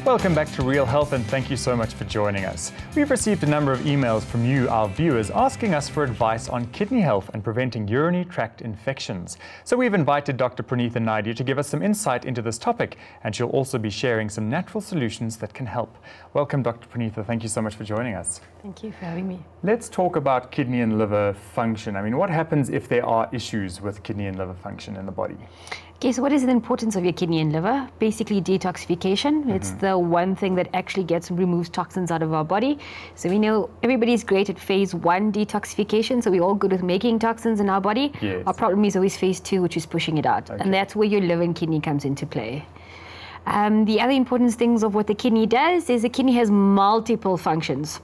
Welcome back to Real Health, and thank you so much for joining us. We've received a number of emails from you, our viewers, asking us for advice on kidney health and preventing urinary tract infections. So we've invited Dr. Prenitha Naidoo to give us some insight into this topic, and she'll also be sharing some natural solutions that can help. Welcome, Dr. Prenitha. Thank you so much for joining us. Thank you for having me. Let's talk about kidney and liver function. I mean, what happens if there are issues with kidney and liver function in the body? Okay, so what is the importance of your kidney and liver? Basically detoxification. It's the one thing that actually removes toxins out of our body. So we know everybody's great at phase 1 detoxification, so we're all good with making toxins in our body. Yes. Our problem is always phase 2, which is pushing it out. And that's where your liver and kidney comes into play. The other important things of what the kidney does is the kidney has multiple functions.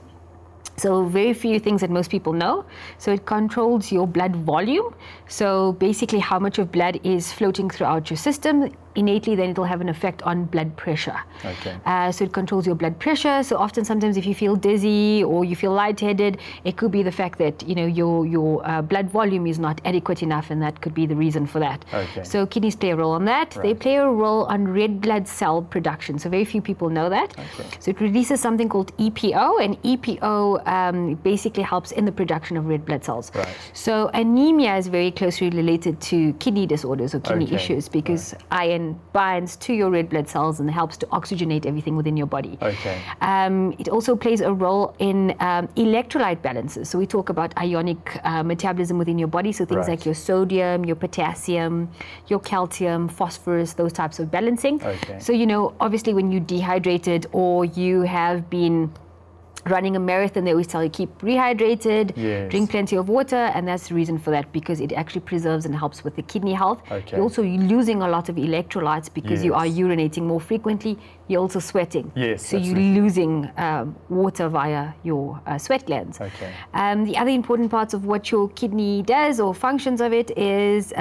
So very few things that most people know. So it controls your blood volume. So basically how much of blood is floating throughout your system. Innately, then it'll have an effect on blood pressure. Okay. So it controls your blood pressure. So often, sometimes if you feel dizzy or you feel lightheaded, it could be the fact that your blood volume is not adequate enough, and that could be the reason for that. Okay. So kidneys play a role on that. Right. They play a role on red blood cell production. So very few people know that. Okay. So it releases something called EPO, and EPO basically helps in the production of red blood cells. Right. So anemia is very closely related to kidney disorders or kidney issues, because iron binds to your red blood cells and helps to oxygenate everything within your body. Okay. It also plays a role in electrolyte balances. So we talk about ionic metabolism within your body. So things like your sodium, your potassium, your calcium, phosphorus, those types of balancing. Okay. So, obviously when you're dehydrated or you have been running a marathon, they always tell you keep rehydrated, drink plenty of water, and that's the reason for that, because it actually preserves and helps with the kidney health. Okay. You're also losing a lot of electrolytes because you are urinating more frequently. You're also sweating. Yes, so you're losing water via your sweat glands. Okay. The other important parts of what your kidney does, or functions of it, is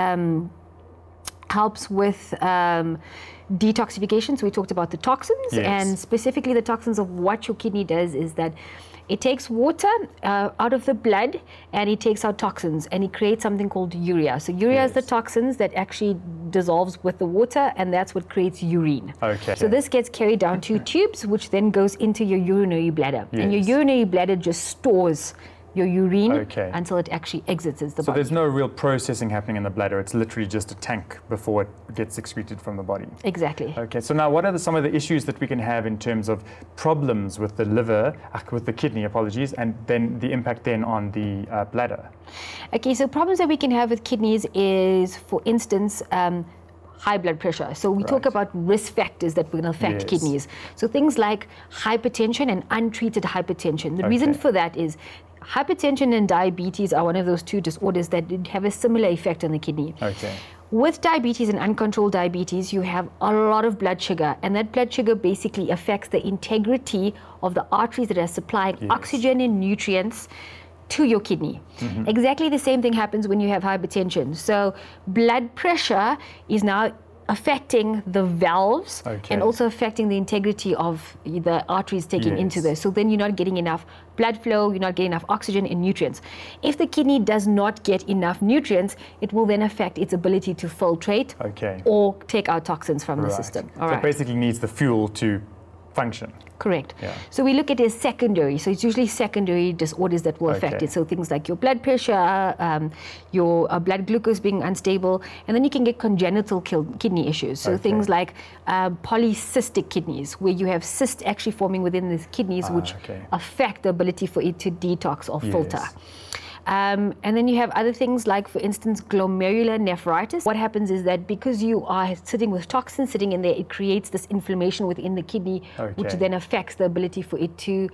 helps with detoxification. So we talked about the toxins, and specifically the toxins of what your kidney does is that it takes water out of the blood and it takes out toxins, and it creates something called urea. So urea is the toxins that actually dissolves with the water, and that's what creates urine. Okay. So this gets carried down to tubes, which then goes into your urinary bladder. And your urinary bladder just stores your urine until it actually exits the body. So there's no real processing happening in the bladder. It's literally just a tank before it gets excreted from the body. Exactly. Okay, so now what are some of the issues that we can have in terms of problems with the liver, with the kidney, apologies, and then the impact then on the bladder? Okay, so problems that we can have with kidneys is, for instance, high blood pressure. So we talk about risk factors that will affect kidneys. So things like hypertension and untreated hypertension. The reason for that is hypertension and diabetes are one of those two disorders that have a similar effect on the kidney. Okay. With diabetes and uncontrolled diabetes, you have a lot of blood sugar, and that blood sugar basically affects the integrity of the arteries that are supplying oxygen and nutrients to your kidney. Exactly the same thing happens when you have hypertension. So blood pressure is now affecting the valves and also affecting the integrity of the arteries taking into this. So then you're not getting enough blood flow, you're not getting enough oxygen and nutrients. If the kidney does not get enough nutrients, it will then affect its ability to filtrate or take out toxins from the system. So it basically needs the fuel to function. Correct. So we look at it as secondary. So it's usually secondary disorders that will affect it. So things like your blood pressure, your blood glucose being unstable, and then you can get congenital kidney issues. So things like polycystic kidneys, where you have cysts actually forming within the kidneys, which affect the ability for it to detox or filter. And then you have other things like, for instance, glomerular nephritis. What happens is that because you are sitting with toxins sitting in there, it creates this inflammation within the kidney, which then affects the ability for it to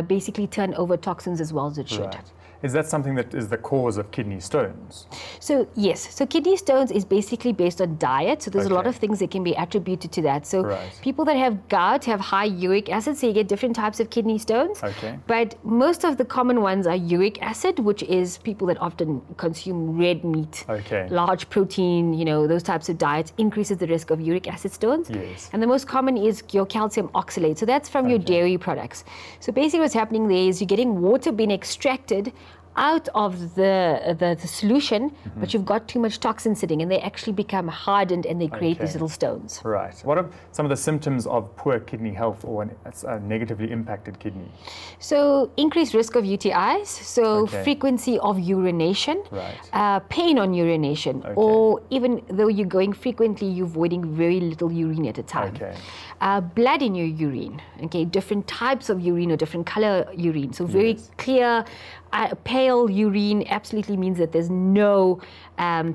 basically turn over toxins as well as it should. Is that something that is the cause of kidney stones? So yes, so kidney stones is basically based on diet. So there's a lot of things that can be attributed to that. So people that have gout have high uric acid, so you get different types of kidney stones. But most of the common ones are uric acid, which is people that often consume red meat, large protein, those types of diets increases the risk of uric acid stones. And the most common is your calcium oxalate. So that's from your dairy products. So basically what's happening there is you're getting water being extracted out of the solution, but you've got too much toxin sitting, and they actually become hardened and they create these little stones. Right. What are some of the symptoms of poor kidney health or a negatively impacted kidney? So increased risk of UTIs, so frequency of urination, pain on urination, or even though you're going frequently, you're avoiding very little urine at a time. Blood in your urine, different types of urine or different color urine. So very clear, pale urine absolutely means that there's no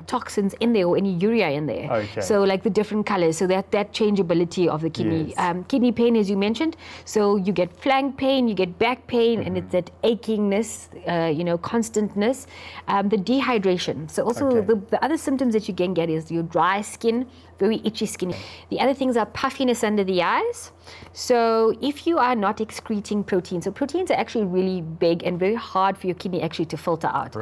toxins in there or any urea in there. So like the different colors, so that changeability of the kidney. Kidney pain, as you mentioned, so you get flank pain, you get back pain, and it's that achingness, constantness. The dehydration. So also the other symptoms that you can get is your dry skin, very itchy skin. The other things are puffiness under the eyes. So if you are not excreting protein, so proteins are actually really big and very hard for your kidney actually to filter out.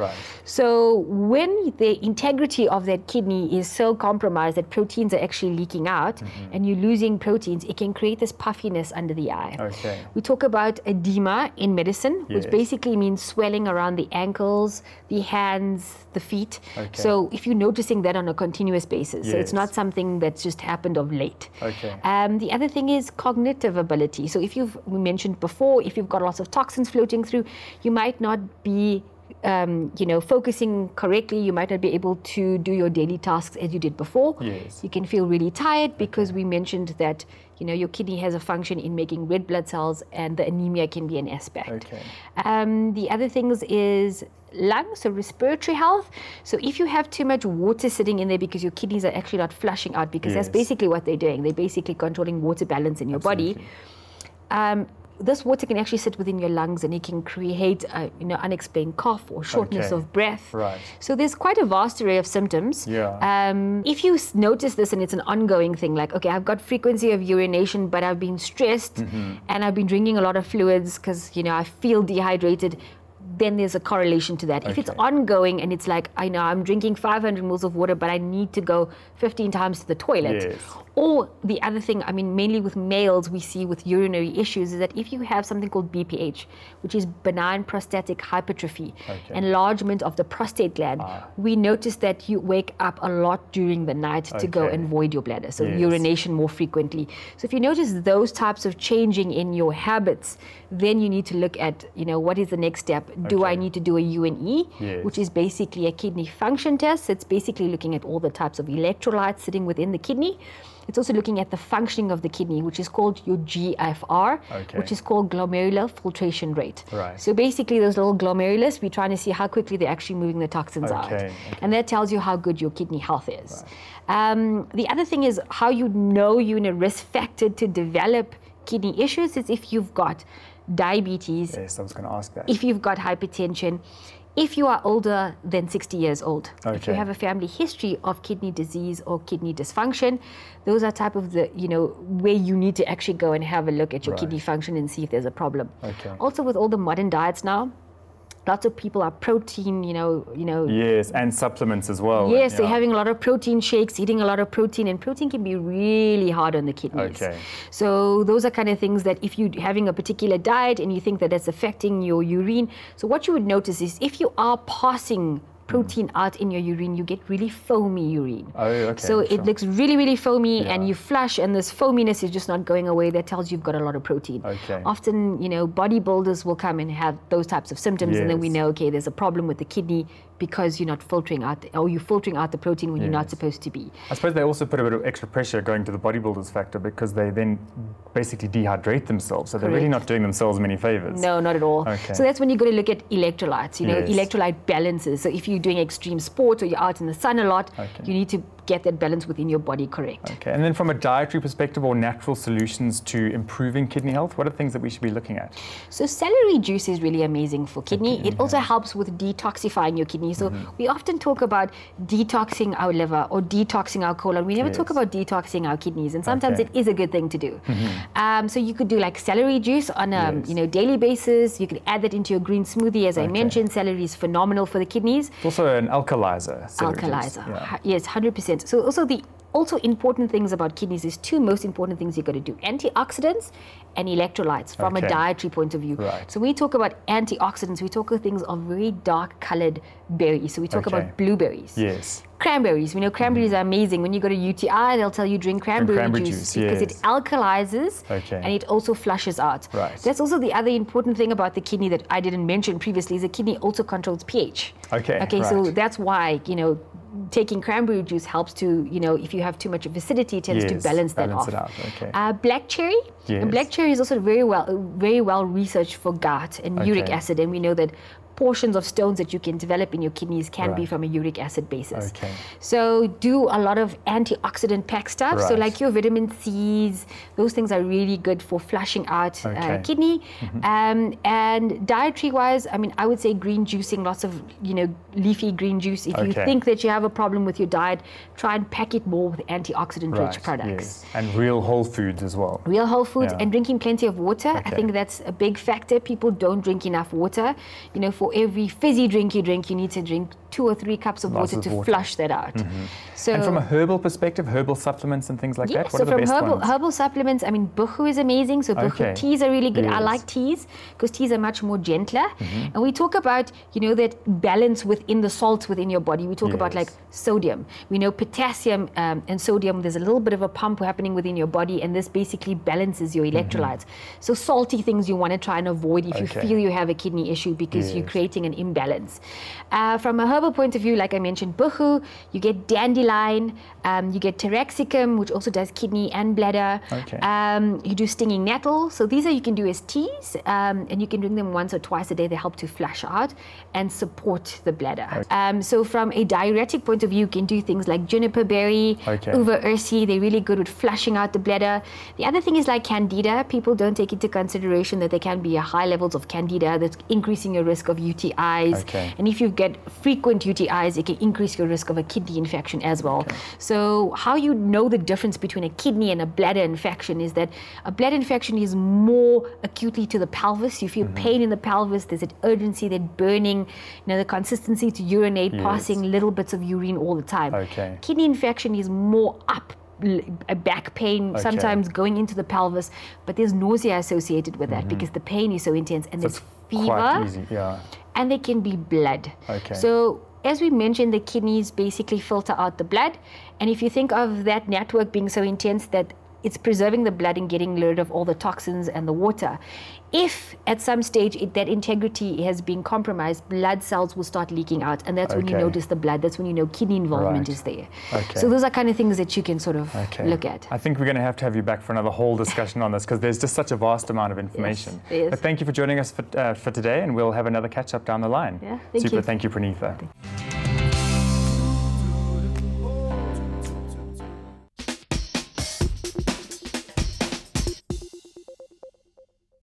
So when the integrity of that kidney is so compromised that proteins are actually leaking out and you're losing proteins, it can create this puffiness under the eye. We talk about edema in medicine, which basically means swelling around the ankles, the hands, the feet. So if you're noticing that on a continuous basis, so it's not something that's just happened of late. The other thing is cognitive ability. So if we mentioned before, if you've got lots of toxins floating through, you might not be focusing correctly. You might not be able to do your daily tasks as you did before. You can feel really tired because we mentioned that your kidney has a function in making red blood cells, and the anemia can be an aspect. The other things is lungs, so respiratory health. So if you have too much water sitting in there because your kidneys are actually not flushing out, because that's basically what they're doing. They're basically controlling water balance in your body. This water can actually sit within your lungs, and it can create unexplained cough or shortness of breath. So there's quite a vast array of symptoms. If you notice this and it's an ongoing thing, like, okay, I've got frequency of urination, but I've been stressed and I've been drinking a lot of fluids because, I feel dehydrated, then there's a correlation to that. If it's ongoing and it's like, I know I'm drinking 500 mils of water, but I need to go 15 times to the toilet. Or the other thing, mainly with males we see with urinary issues, is that if you have something called BPH, which is benign prostatic hypertrophy, enlargement of the prostate gland, we notice that you wake up a lot during the night to go and void your bladder, so urination more frequently. So if you notice those types of changing in your habits, then you need to look at, what is the next step? Do I need to do a UNE, which is basically a kidney function test? It's basically looking at all the types of electrolytes sitting within the kidney. It's also looking at the functioning of the kidney, which is called your GFR, which is called glomerular filtration rate. So basically those little glomerulus, we're trying to see how quickly they're actually moving the toxins out. And that tells you how good your kidney health is. The other thing is how you know you're in a risk factor to develop kidney issues is if you've got diabetes, I was going to ask that. If you've got hypertension, if you are older than 60 years old, if you have a family history of kidney disease or kidney dysfunction, those are type of the, where you need to actually go and have a look at your kidney function and see if there's a problem. Also with all the modern diets now, lots of people are protein, Yes, and supplements as well. Yes, they're having a lot of protein shakes, eating a lot of protein, and protein can be really hard on the kidneys. So those are kind of things that if you're having a particular diet and you think that that's affecting your urine, so what you would notice is if you are passing protein out in your urine, you get really foamy urine. So it looks really, really foamy, and you flush, and this foaminess is just not going away. That tells you've got a lot of protein. Often, bodybuilders will come and have those types of symptoms, and then we know, okay, there's a problem with the kidney because you're not filtering out, or you're filtering out the protein when you're not supposed to be. I suppose they also put a bit of extra pressure going to the bodybuilders factor because they then basically dehydrate themselves. So they're really not doing themselves many favors. No, not at all. So that's when you got to look at electrolytes, electrolyte balances. So if you're doing extreme sports or you're out in the sun a lot, you need to get that balance within your body correct. And then from a dietary perspective or natural solutions to improving kidney health, what are things that we should be looking at? So celery juice is really amazing for kidney. It also helps with detoxifying your kidney. So we often talk about detoxing our liver or detoxing our colon. We never talk about detoxing our kidneys, and sometimes it is a good thing to do. So you could do like celery juice on a daily basis. You could add that into your green smoothie. As I mentioned, celery is phenomenal for the kidneys. It's also an alkalizer. Alkalizer, yes, 100%. supplement. So also important things about kidneys is two most important things you got to do: antioxidants and electrolytes from a dietary point of view. Right. So when we talk about antioxidants, we talk of things of very dark colored berries. So we talk about blueberries. Yes. Cranberries. We know cranberries are amazing. When you go to UTI, they'll tell you drink cranberry juice because it alkalizes and it also flushes out. Right. That's also the other important thing about the kidney that I didn't mention previously is the kidney also controls pH. Okay, so that's why, taking cranberry juice helps to, if you have too much acidity, it tends to balance that off. It out. Okay. Black cherry. Yes. And black cherry is also very well researched for gout and uric acid, and we know that portions of stones that you can develop in your kidneys can be from a uric acid basis. Okay. So do a lot of antioxidant pack stuff. So like your vitamin C's, those things are really good for flushing out kidney. And dietary wise, I would say green juicing, lots of leafy green juice. If you think that you have a problem with your diet, try and pack it more with antioxidant rich products. Yes. And real whole foods as well. Real whole foods and drinking plenty of water. I think that's a big factor. People don't drink enough water. For every fizzy drink you drink, you need to drink 2 or 3 cups of water to flush that out. So, and from a herbal perspective, herbal supplements and things like that, what so are the from best ones? herbal supplements, buchu is amazing. So buchu teas are really good. I like teas because teas are much more gentler. And we talk about, that balance within the salts within your body. We talk about like sodium. We know potassium and sodium, there's a little bit of a pump happening within your body, and this basically balances your electrolytes. So salty things you want to try and avoid if you feel you have a kidney issue because you're creating an imbalance. From a herbal point of view, like I mentioned, buchu, you get dandelion, you get taraxacum, which also does kidney and bladder. You do stinging nettle. So these you can do as teas, and you can drink them once or twice a day. They help to flush out and support the bladder. So from a diuretic point of view, you can do things like juniper berry, uva ursi. They're really good with flushing out the bladder. The other thing is like candida. People don't take into consideration that there can be high levels of candida that's increasing your risk of UTIs. And if you get frequent UTIs, it can increase your risk of a kidney infection as well. So how you know the difference between a kidney and a bladder infection is that a bladder infection is more acutely to the pelvis. You feel pain in the pelvis, there's an urgency, that burning, the consistency to urinate, passing little bits of urine all the time. Kidney infection is more up, a back pain, sometimes going into the pelvis, but there's nausea associated with that because the pain is so intense, and there's fever, and there can be blood. So as we mentioned, the kidneys basically filter out the blood, and if you think of that network being so intense that it's preserving the blood and getting rid of all the toxins and the water. If at some stage that integrity has been compromised, blood cells will start leaking out, and that's when you notice the blood. That's when you know kidney involvement is there. So those are kind of things that you can sort of look at. I think we're going to have you back for another whole discussion on this because there's just such a vast amount of information. But thank you for joining us for today, and we'll have another catch up down the line. Thank you. Thank you, Prenitha.